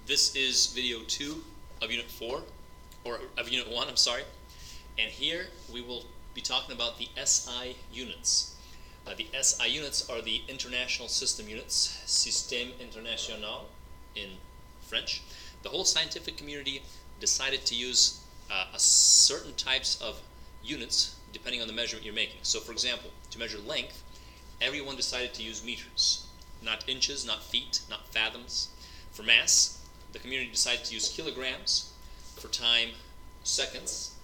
This is video 2 of Unit 4, or of Unit 1, I'm sorry. And here we will be talking about the SI units. The SI units are the International System Units, Système International in French. The whole scientific community decided to use a certain types of units depending on the measurement you're making. So for example, to measure length, everyone decided to use meters, not inches, not feet, not fathoms. For mass, the community decided to use kilograms. For time, seconds.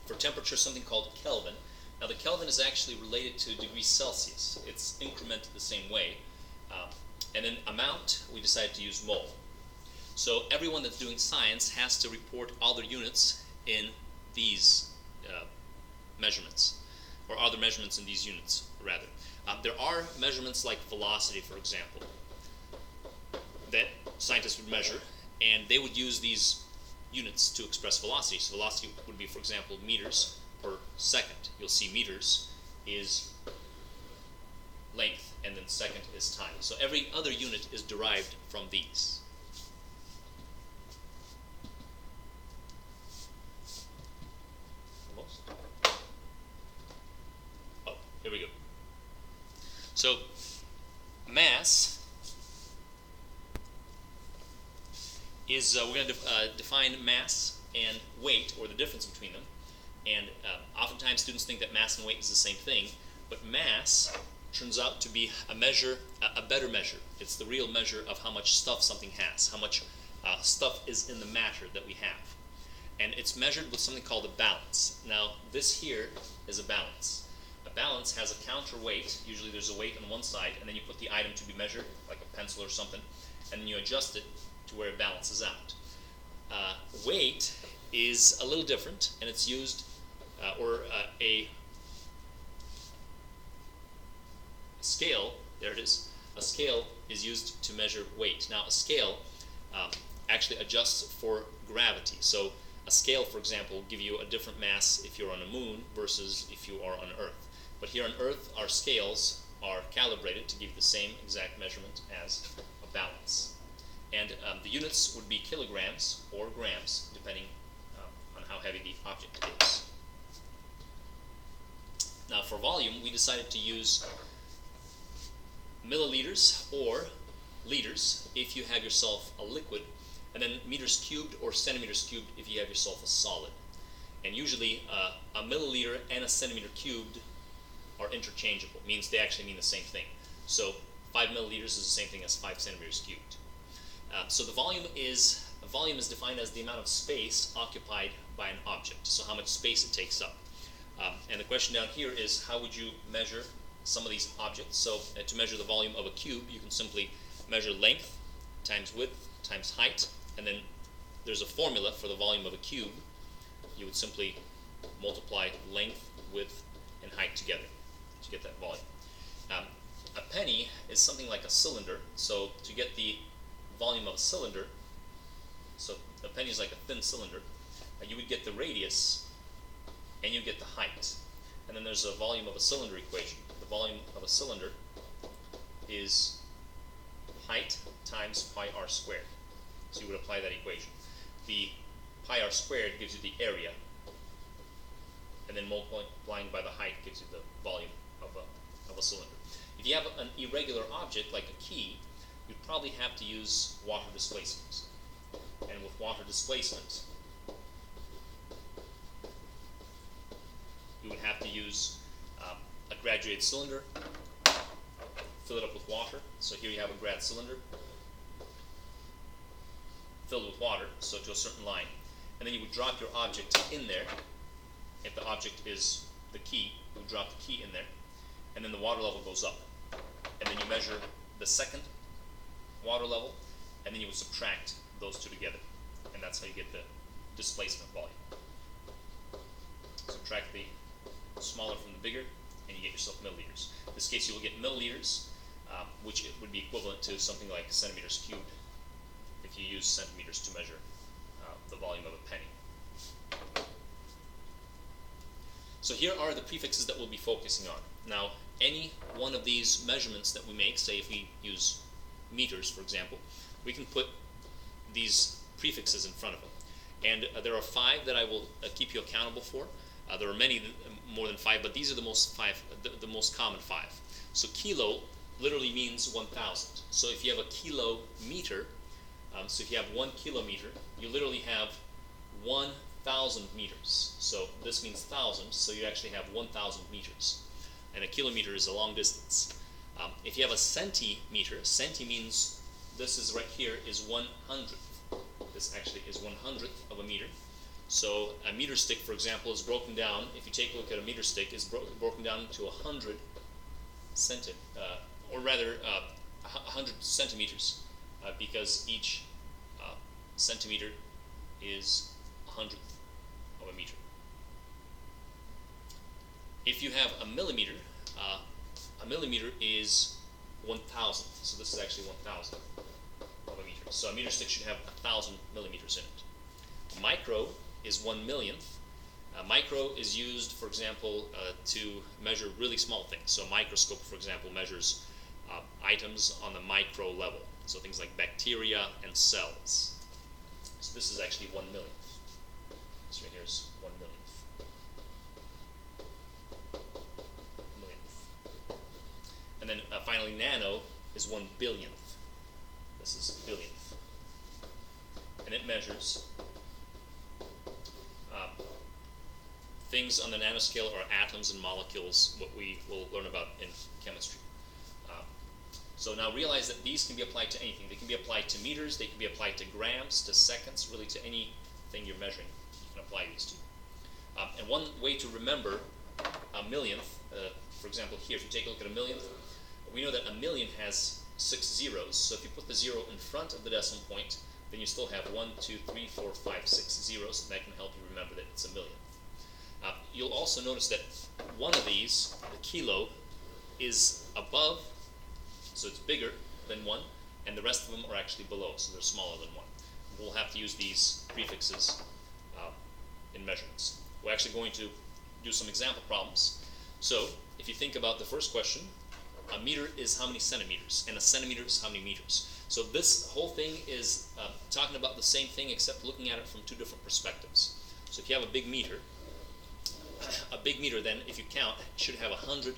For temperature, something called Kelvin. Now the Kelvin is actually related to degrees Celsius. It's incremented the same way. And then amount, we decided to use mole. So everyone that's doing science has to report all their units in these measurements, or other measurements in these units, rather. There are measurements like velocity, for example, that scientists would measure, and they would use these units to express velocity. So velocity would be, for example, meters per second. You'll see meters is length, and then second is time. So every other unit is derived from these. Almost. Oh, here we go. So mass is, we're going to define mass and weight, or the difference between them. And oftentimes students think that mass and weight is the same thing, but mass turns out to be a measure, a better measure. It's the real measure of how much stuff something has, how much stuff is in the matter that we have. And it's measured with something called a balance. Now this here is a balance. A balance has a counterweight. Usually there's a weight on one side, and then you put the item to be measured, like a pencil or something, and then you adjust it to where it balances out. Weight is a little different, and it's used, a scale, there it is, a scale is used to measure weight. Now a scale actually adjusts for gravity. So a scale, for example, will give you a different mass if you're on a moon versus if you are on Earth. But here on Earth, our scales are calibrated to give you the same exact measurement as a balance. And the units would be kilograms or grams, depending on how heavy the object is. Now for volume, we decided to use milliliters or liters if you have yourself a liquid, and then meters cubed or centimeters cubed if you have yourself a solid. And usually a milliliter and a centimeter cubed are interchangeable, means they actually mean the same thing. So 5 milliliters is the same thing as 5 centimeters cubed. So the volume is defined as the amount of space occupied by an object, so how much space it takes up. And the question down here is, how would you measure some of these objects? So to measure the volume of a cube, you can simply measure length times width times height, and then there's a formula for the volume of a cube. You would simply multiply length, width, and height together to get that volume. A penny is something like a cylinder, so to get the volume of a cylinder, so a penny is like a thin cylinder, you would get the radius and you get the height. And then there's a volume of a cylinder equation. The volume of a cylinder is height times pi r squared. So you would apply that equation. The pi r squared gives you the area, and then multiplying by the height gives you the volume of a cylinder. If you have an irregular object like a key, you'd probably have to use water displacement. And with water displacement, you would have to use a graduated cylinder, fill it up with water. So here you have a grad cylinder filled with water, so to a certain line. And then you would drop your object in there. If the object is the key, you would drop the key in there, and then the water level goes up. And then you measure the second water level, and then you would subtract those two together, and that's how you get the displacement volume. Subtract the smaller from the bigger, and you get yourself milliliters. In this case, you will get milliliters, which would be equivalent to something like centimeters cubed if you use centimeters to measure the volume of a penny. So here are the prefixes that we'll be focusing on. Now, any one of these measurements that we make, say if we use meters, for example, we can put these prefixes in front of them. And there are 5 that I will keep you accountable for. There are many more than 5, but these are the most most common 5. So kilo literally means 1,000. So if you have a kilometer, so if you have 1 kilometer, you literally have 1,000 meters. So this means 1,000, so you actually have 1,000 meters. And a kilometer is a long distance. If you have a centimeter, centi means, this is right here, is 1/100th. This actually is 1/100th of a meter. So a meter stick, for example, is broken down. If you take a look at a meter stick, is broken down to 100 or rather 100 centimeters, because each centimeter is 100th of a meter. If you have a millimeter is 1,000th. So this is actually 1,000 of a meter. So a meter stick should have 1,000 millimeters in it. Micro is 1/1,000,000th. Micro is used, for example, to measure really small things. So a microscope, for example, measures items on the micro level. So things like bacteria and cells. So this is actually 1/1,000,000th. So right here is 1/1,000,000th. And then finally, nano is 1/1,000,000th. This is billionth. And it measures things on the nanoscale are atoms and molecules, what we will learn about in chemistry. So now realize that these can be applied to anything. They can be applied to meters, they can be applied to grams, to seconds, really to anything you're measuring. You can apply these to. And one way to remember a millionth, for example here, if you take a look at a millionth, we know that a million has 6 zeros. So if you put the 0 in front of the decimal point, then you still have 1, 2, 3, 4, 5, 6 zeros, and that can help you remember that it's a million. You'll also notice that one of these, the kilo, is above, so it's bigger than 1, and the rest of them are actually below, so they're smaller than 1. We'll have to use these prefixes in measurements. We're actually going to do some example problems. So if you think about the first question, a meter is how many centimeters, and a centimeter is how many meters. So this whole thing is talking about the same thing, except looking at it from 2 different perspectives. So if you have a big meter then, if you count, should have 100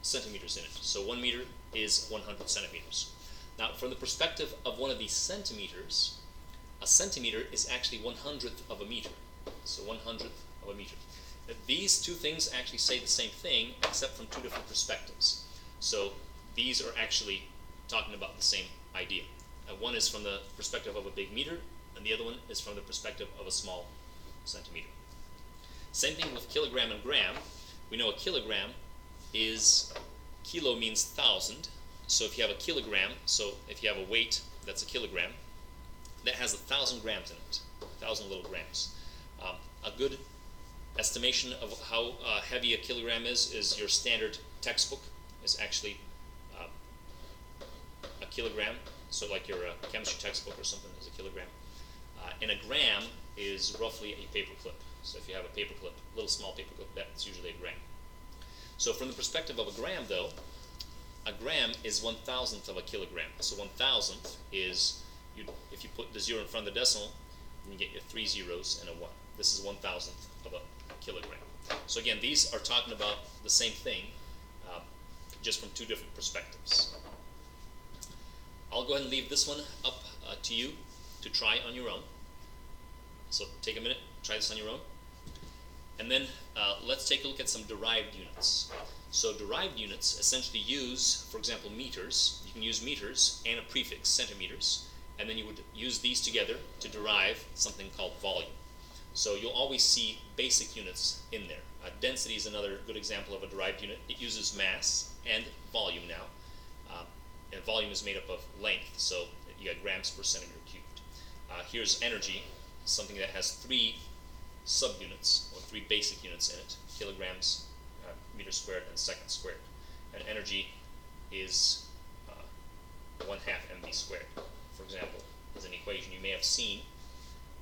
centimeters in it. So 1 meter is 100 centimeters. Now, from the perspective of one of these centimeters, a centimeter is actually 1/100th of a meter. So 1/100th of a meter. These 2 things actually say the same thing, except from 2 different perspectives. So these are actually talking about the same idea. One is from the perspective of a big meter, and the other one is from the perspective of a small centimeter. Same thing with kilogram and gram. We know a kilogram is, kilo means 1,000. So if you have a kilogram, so if you have a weight that's a kilogram, that has 1,000 grams in it, 1,000 little grams. A good estimation of how heavy a kilogram is your standard textbook is actually a kilogram. So like your chemistry textbook or something is a kilogram. And a gram is roughly a paperclip. So if you have a paperclip, a little small paperclip, that's usually a gram. So from the perspective of a gram, though, a gram is 1,000th of a kilogram. So 1,000th is, if you put the 0 in front of the decimal, then you get your 3 zeros and a 1. This is 1,000th of a kilogram. So again, these are talking about the same thing, just from 2 different perspectives. I'll go ahead and leave this one up to you to try on your own. So take a minute, try this on your own. And then let's take a look at some derived units. So derived units essentially use, for example, meters. You can use meters and a prefix, centimeters, and then you would use these together to derive something called volume. So you'll always see basic units in there. Density is another good example of a derived unit. It uses mass and volume now. And volume is made up of length, so you got grams per centimeter cubed. Here's energy, something that has 3 subunits, or 3 basic units in it: kilograms, meters squared, and seconds squared. And energy is 1/2 mv squared, for example, is an equation you may have seen.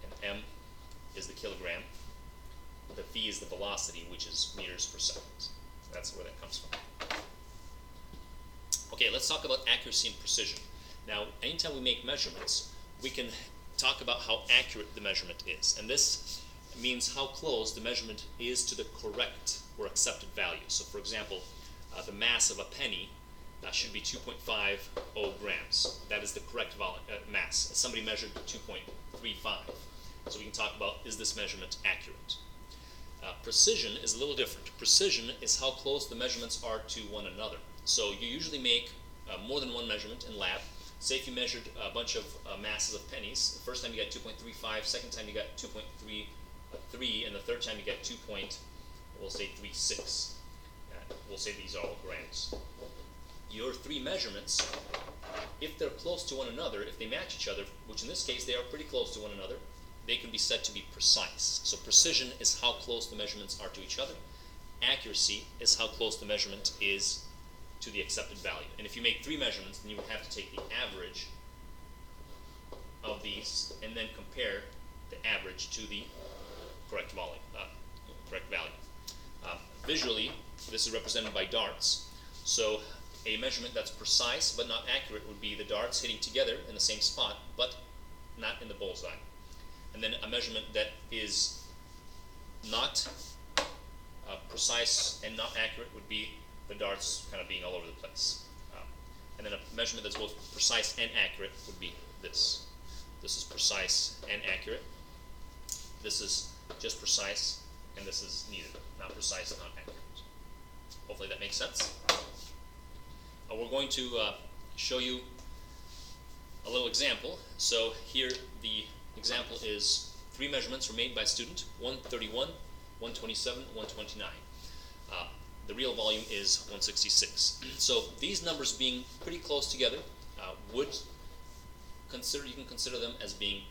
And m is the kilogram, the v is the velocity, which is meters per second. That's where that comes from. Okay, let's talk about accuracy and precision. Now, anytime we make measurements, we can talk about how accurate the measurement is. And this means how close the measurement is to the correct or accepted value. So for example, the mass of a penny should be 2.50 grams. That is the correct mass. Somebody measured 2.35. So we can talk about, is this measurement accurate? Precision is a little different. Precision is how close the measurements are to one another. So you usually make more than one measurement in lab. Say if you measured a bunch of masses of pennies, the first time you got 2.35, second time you got 2.33, and the third time you got we'll say 3.6. We'll say these are all grams. Your three measurements, if they're close to one another, if they match each other, which in this case they are pretty close to one another, they can be said to be precise. So precision is how close the measurements are to each other. Accuracy is how close the measurement is to the accepted value. And if you make three measurements, then you would have to take the average of these and then compare the average to the correct value. Visually, this is represented by darts. So a measurement that's precise but not accurate would be the darts hitting together in the same spot, but not in the bullseye. And then a measurement that is not precise and not accurate would be the darts kind of being all over the place. And then a measurement that's both precise and accurate would be this. This is precise and accurate. This is just precise, and this is neither. Not precise and not accurate. Hopefully that makes sense. We're going to show you a little example. So here the example is three measurements were made by a student, 131, 127, 129. The real volume is 166. So these numbers being pretty close together you can consider them as being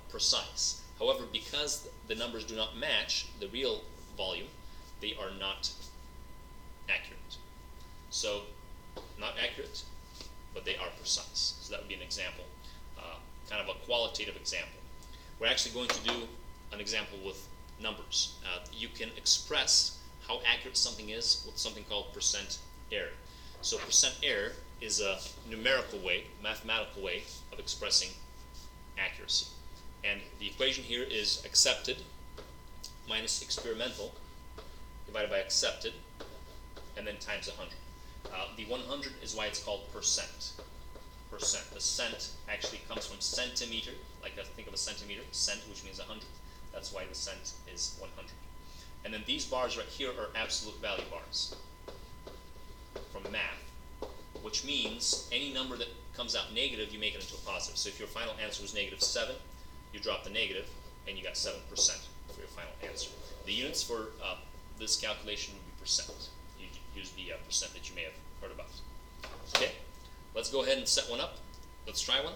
precise. However, because the numbers do not match the real volume, they are not accurate. So not accurate, but they are precise. So that would be an example, kind of a qualitative example. We're actually going to do an example with numbers. You can express how accurate something is with something called percent error. So percent error is a numerical way, mathematical way of expressing accuracy. And the equation here is accepted minus experimental divided by accepted and then times 100. The 100 is why it's called percent. Percent. The cent actually comes from centimeter, like think of a centimeter, cent, which means 100. That's why the cent is 100. And then these bars right here are absolute value bars from math, which means any number that comes out negative, you make it into a positive. So if your final answer was -7, you drop the negative, and you got 7% for your final answer. The units for this calculation would be percent. You use the percent that you may have heard about. Okay, let's go ahead and set one up. Let's try one.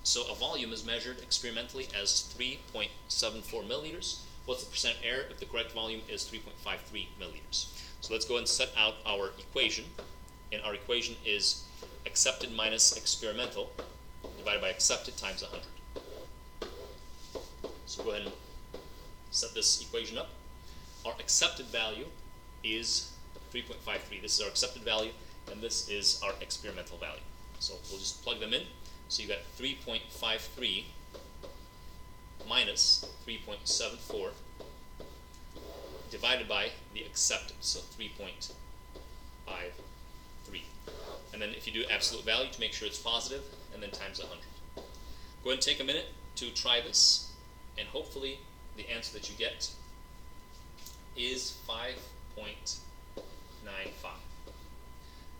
So a volume is measured experimentally as 3.74 milliliters. What's the percent error if the correct volume is 3.53 milliliters? So let's go ahead and set out our equation. And our equation is accepted minus experimental divided by accepted times 100. So go ahead and set this equation up. Our accepted value is 3.53. This is our accepted value, and this is our experimental value. So we'll just plug them in. So you got 3.53 minus 3.74 divided by the accepted, so 3.53. And then if you do absolute value to make sure it's positive, and then times 100. Go ahead and take a minute to try this, and hopefully the answer that you get is 5.95.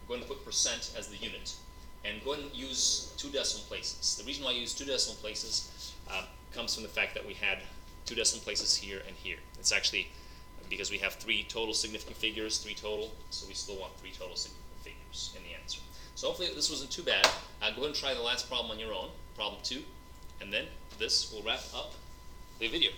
Go ahead and put percent as the unit, and go ahead and use 2 decimal places. The reason why I use 2 decimal places comes from the fact that we had 2 decimal places here and here. It's actually because we have 3 total significant figures, 3 total, so we still want 3 total significant figures in the answer. So hopefully this wasn't too bad. Go ahead and try the last problem on your own, problem 2, and then this will wrap up the video.